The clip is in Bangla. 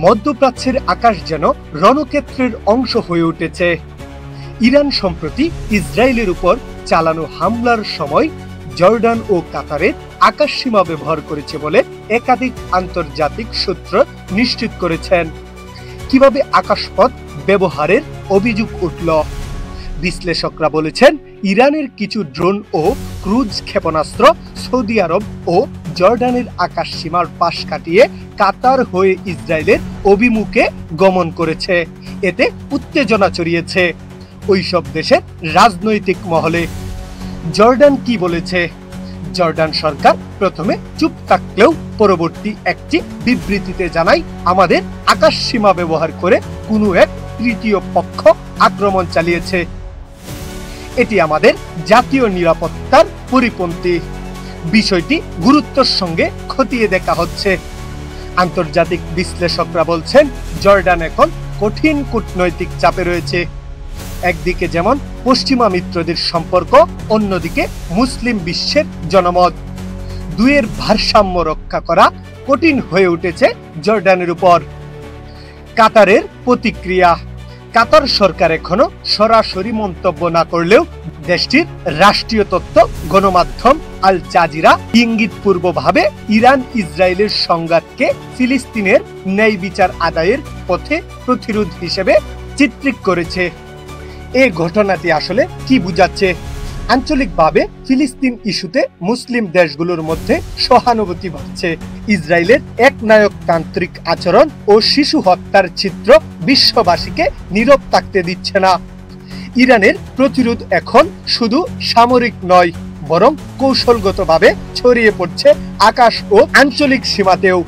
মধ্যপ্রাচ্যের আকাশ যেন রণক্ষেত্রের অংশ হয়ে উঠেছে। ইরান সম্প্রতি ইসরায়েলের উপর চালানো হামলার সময় জর্ডান ও কাতারের আকাশসীমা ব্যবহার করেছে বলে একাধিক আন্তর্জাতিক সূত্র নিশ্চিত করেছেন। কিভাবে আকাশপথ ব্যবহারের অভিযোগ উঠল? বিশ্লেষকরা বলেছেন, ইরানের কিছু ড্রোন ও ক্রুজ ক্ষেপণাস্ত্র সৌদি আরব ও জর্ডানের আকাশসীমার পাশ কাটিয়ে কাতার হয়ে ইসরায়েলের অভিমুখে গমন করেছে। এতে উত্তেজনা ছড়িয়েছে ওইসব দেশের রাজনৈতিক মহলে। জর্ডান কি বলেছে? জর্ডান সরকার প্রথমে চুপ থাকলেও পরবর্তী একটি বিবৃতিতে জানায়, আমাদের আকাশসীমা ব্যবহার করে কোনো এক তৃতীয় পক্ষ আক্রমণ চালিয়েছে। এটি আমাদের জাতীয় নিরাপত্তার পরিপন্থী। বিষয়টি গুরুত্বের সঙ্গে খতিয়ে দেখা হচ্ছে। আন্তর্জাতিক বিশ্লেষকরা বলছেন, জর্ডান এখন কঠিন কূটনৈতিক চাপে রয়েছে। একদিকে যেমন পশ্চিমা মিত্রদের সম্পর্ক, অন্যদিকে মুসলিম বিশ্বের জনমত। দুয়ের ভারসাম্য রক্ষা করা কঠিন হয়ে উঠেছে জর্ডানের উপর। কাতারের প্রতিক্রিয়া। কাতার সরকার এখনো সরাসরি মন্তব্য না করলেও দেশটির রাষ্ট্রীয় তথ্য গণমাধ্যম আল জাজিরা ইঙ্গিতপূর্বভাবে ইরান ইসরায়েলের সংঘাতকে ফিলিস্তিনের ন্যায় বিচার আদায়ের পথে প্রতিরোধ হিসেবে চিত্রিত করেছে। এই ঘটনাটি আসলে কি বোঝাচ্ছে? আঞ্চলিকভাবে ফিলিস্তিন ইস্যুতে মুসলিম দেশগুলোর মধ্যে সহানুভূতি বাড়ছে। ইসরায়েলের একনায়কতান্ত্রিক আচরণ ও শিশু হত্যার চিত্র বিশ্ববাসীকে নীরব থাকতে দিচ্ছে না। ইরানের প্রতিরোধ এখন শুধু সামরিক নয়, বরং কৌশলগতভাবে ছড়িয়ে পড়ছে আকাশ ও আঞ্চলিক সীমাতেও।